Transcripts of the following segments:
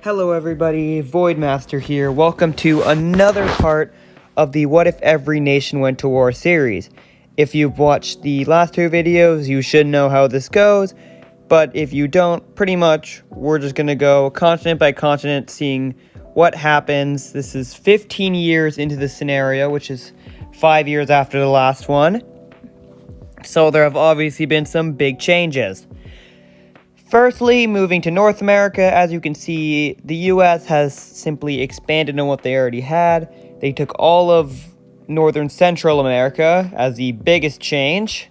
Hello everybody, Voidmaster here. Welcome to another part of the What If Every Nation Went to War series. If you've watched the last two videos, you should know how this goes, but if you don't, pretty much, we're just gonna go continent by continent, seeing what happens. This is 15 years into the scenario, which is 5 years after the last one. So there have obviously been some big changes. Firstly, moving to North America, as you can see, the US has simply expanded on what they already had. They took all of Northern Central America as the biggest change.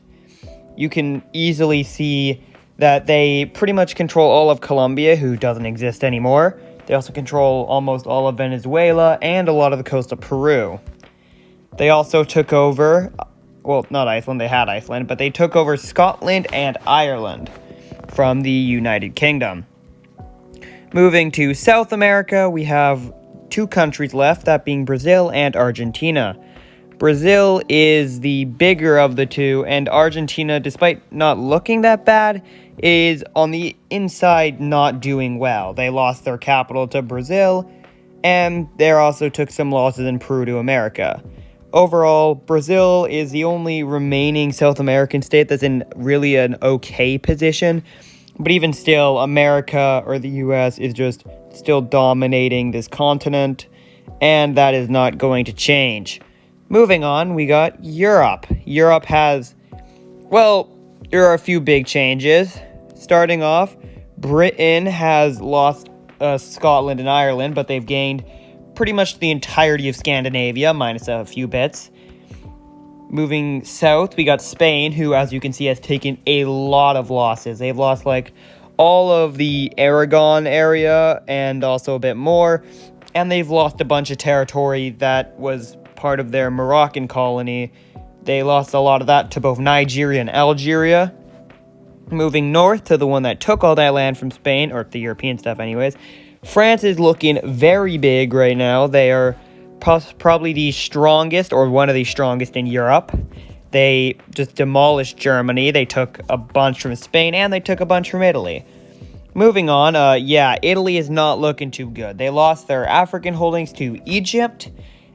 You can easily see that they pretty much control all of Colombia, who doesn't exist anymore. They also control almost all of Venezuela and a lot of the coast of Peru. They also took over, well, not Iceland, they had Iceland, but they took over Scotland and Ireland from the United Kingdom. Moving to South America, we have two countries left, that being Brazil and Argentina. Brazil is the bigger of the two, and Argentina, despite not looking that bad, is on the inside not doing well. They lost their capital to Brazil, and they also took some losses in Peru to America. Overall, Brazil is the only remaining South American state that's in really an okay position. But even still, America or the US is just still dominating this continent. And that is not going to change. Moving on, we got Europe. Europe has, well, there are a few big changes. Starting off, Britain has lost Scotland and Ireland, but they've gained pretty much the entirety of Scandinavia, minus a few bits. Moving south, we got Spain, who, as you can see, has taken a lot of losses. They've lost, like, all of the Aragon area and also a bit more. And they've lost a bunch of territory that was part of their Moroccan colony. They lost a lot of that to both Nigeria and Algeria. Moving north to the one that took all that land from Spain, or the European stuff anyways, France is looking very big right now. They are probably the strongest, or one of the strongest in Europe. They just demolished Germany. They took a bunch from Spain, and they took a bunch from Italy. Moving on, Italy is not looking too good. They lost their African holdings to Egypt,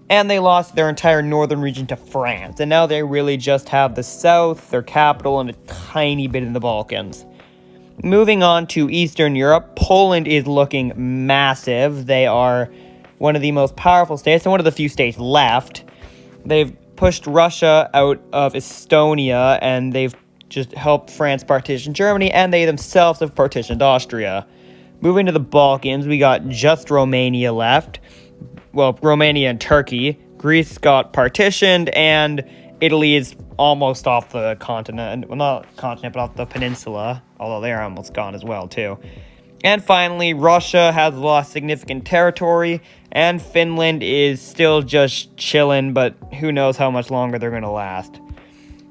and they lost their entire northern region to France. And now they really just have the south, their capital, and a tiny bit in the Balkans. Moving on to Eastern Europe, Poland is looking massive. They are one of the most powerful states and one of the few states left. They've pushed Russia out of Estonia, and they've just helped France partition Germany, and they themselves have partitioned Austria. Moving to the Balkans, we got just Romania left. Well, Romania and Turkey. Greece got partitioned, and Italy is almost off the continent. Well, not continent, but off the peninsula, although they're almost gone as well, too. And finally, Russia has lost significant territory, and Finland is still just chilling, but who knows how much longer they're going to last.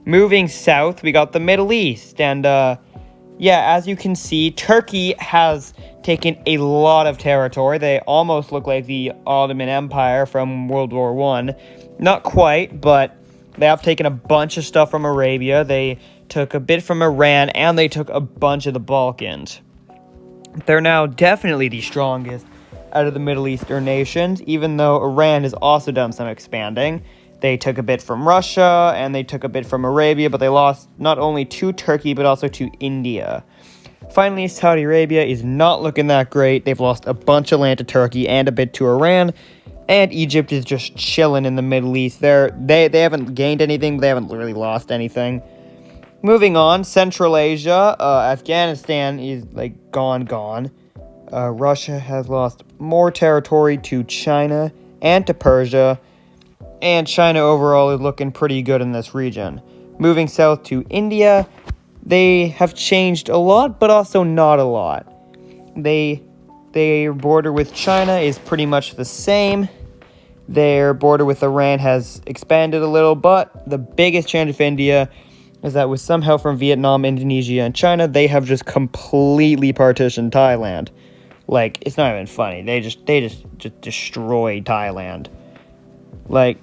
Moving south, we got the Middle East, and as you can see, Turkey has taken a lot of territory. They almost look like the Ottoman Empire from World War I. Not quite, but they have taken a bunch of stuff from Arabia. They took a bit from Iran, and they took a bunch of the Balkans. They're now definitely the strongest out of the Middle Eastern nations, even though Iran has also done some expanding. They took a bit from Russia, and they took a bit from Arabia, but they lost not only to Turkey, but also to India. Finally, Saudi Arabia is not looking that great. They've lost a bunch of land to Turkey and a bit to Iran, and Egypt is just chilling in the Middle East. They haven't gained anything, but they haven't really lost anything. Moving on, Central Asia, Afghanistan is, like, gone. Russia has lost more territory to China and to Persia, and China overall is looking pretty good in this region. Moving south to India, they have changed a lot, but also not a lot. Their border with China is pretty much the same. Their border with Iran has expanded a little, but the biggest change of India is that with some help from Vietnam, Indonesia, and China, they have just completely partitioned Thailand. Like, it's not even funny. They just destroyed Thailand. Like,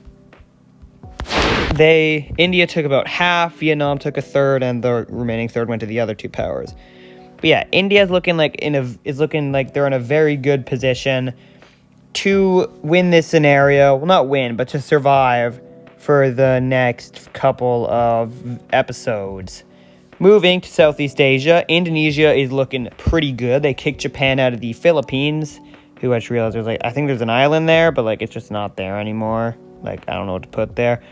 India took about half, Vietnam took a third, and the remaining third went to the other two powers. But yeah, India is looking like they're in a very good position to win this scenario. Well, not win, but to survive for the next couple of episodes. Moving to Southeast Asia, Indonesia is looking pretty good. They kicked Japan out of the Philippines, who I just realized I think there's an island there, but it's just not there anymore. I don't know what to put there.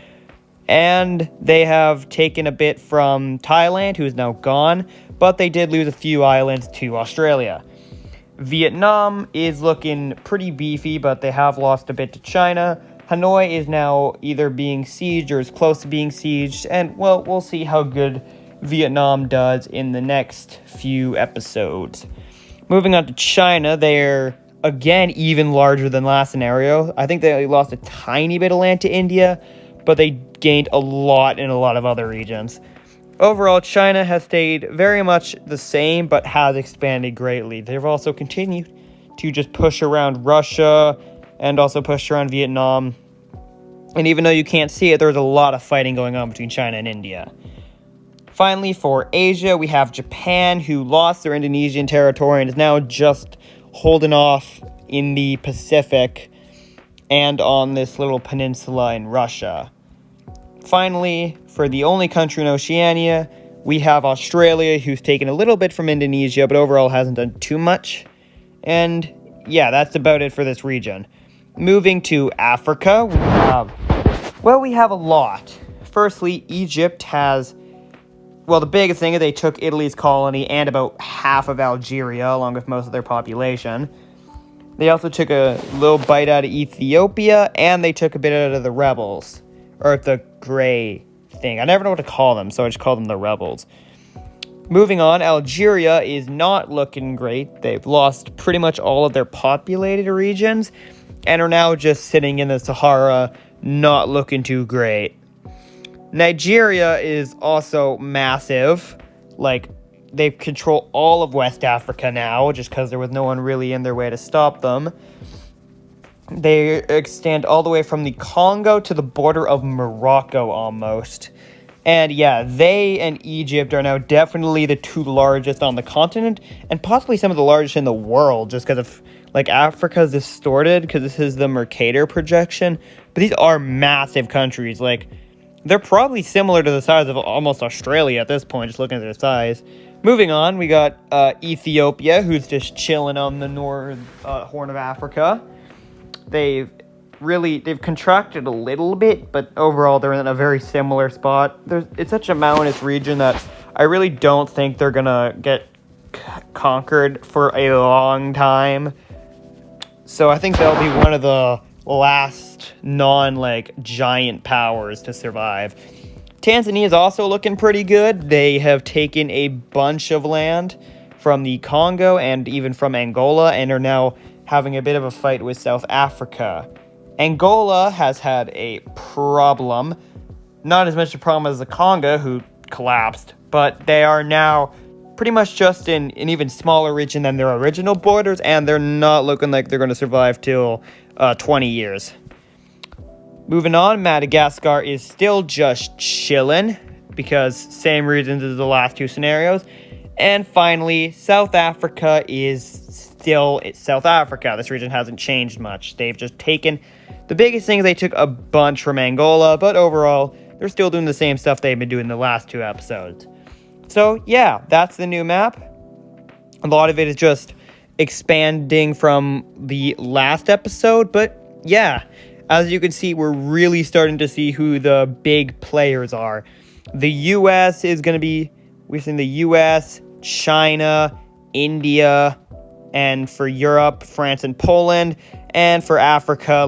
And they have taken a bit from Thailand, who is now gone, but they did lose a few islands to Australia. Vietnam is looking pretty beefy, but they have lost a bit to China. Hanoi is now either being sieged or is close to being sieged, and well, we'll see how good Vietnam does in the next few episodes. Moving on to China, they're again even larger than last scenario. I think they lost a tiny bit of land to India, but they gained a lot in a lot of other regions. Overall, China has stayed very much the same, but has expanded greatly. They've also continued to just push around Russia and also push around Vietnam. And even though you can't see it, there's a lot of fighting going on between China and India. Finally, for Asia, we have Japan, who lost their Indonesian territory and is now just holding off in the Pacific and on this little peninsula in Russia. Finally, for the only country in Oceania, we have Australia, who's taken a little bit from Indonesia, but overall hasn't done too much. And yeah, that's about it for this region. Moving to Africa, we have a lot. Firstly, Egypt has... Well, the biggest thing is they took Italy's colony and about half of Algeria, along with most of their population. They also took a little bite out of Ethiopia, and they took a bit out of the rebels. Or the gray thing. I never know what to call them, so I just call them the rebels. Moving on, Algeria is not looking great. They've lost pretty much all of their populated regions, and are now just sitting in the Sahara, not looking too great. Nigeria is also massive. They control all of West Africa now, just because there was no one really in their way to stop them. They extend all the way from the Congo to the border of Morocco, almost. And yeah, they and Egypt are now definitely the two largest on the continent, and possibly some of the largest in the world, just because of, Africa's distorted, because this is the Mercator projection. But these are massive countries, they're probably similar to the size of almost Australia at this point, just looking at their size. Moving on, we got Ethiopia, who's just chilling on the north Horn of Africa. They've contracted a little bit, but overall they're in a very similar spot. It's such a mountainous region that I really don't think they're gonna get conquered for a long time. So I think they'll be one of the last giant powers to survive. Tanzania is also looking pretty good. They have taken a bunch of land from the Congo and even from Angola, and are now having a bit of a fight with South Africa. Angola has had a problem, not as much a problem as the Congo, who collapsed, but they are now pretty much just in an even smaller region than their original borders, and they're not looking like they're going to survive till 20 years. Moving on, Madagascar is still just chilling, because same reasons as the last two scenarios. And finally, South Africa is still South Africa. This region hasn't changed much. They've just taken... The biggest thing is they took a bunch from Angola, but overall, they're still doing the same stuff they've been doing the last two episodes. So, yeah, that's the new map. A lot of it is just expanding from the last episode, but yeah, as you can see, we're really starting to see who the big players are. The US is going to be, we're seeing the US, China, India, and for Europe, France and Poland, and for Africa,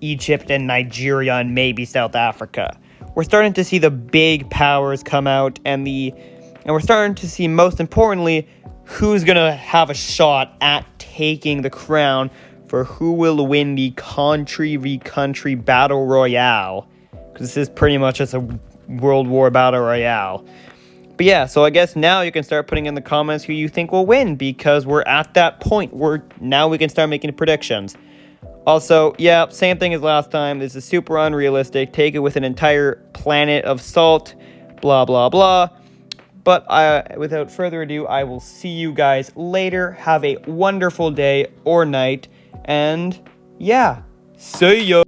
Egypt and Nigeria and maybe South Africa. We're starting to see the big powers come out, and we're starting to see, most importantly, who's going to have a shot at taking the crown for who will win the country v country battle royale. Because this is pretty much just a World War battle royale. But yeah, so I guess now you can start putting in the comments who you think will win, because we're at that point where now we can start making predictions. Also, yeah, same thing as last time. This is super unrealistic. Take it with an entire planet of salt, blah, blah, blah. But without further ado, I will see you guys later. Have a wonderful day or night. And yeah, see ya!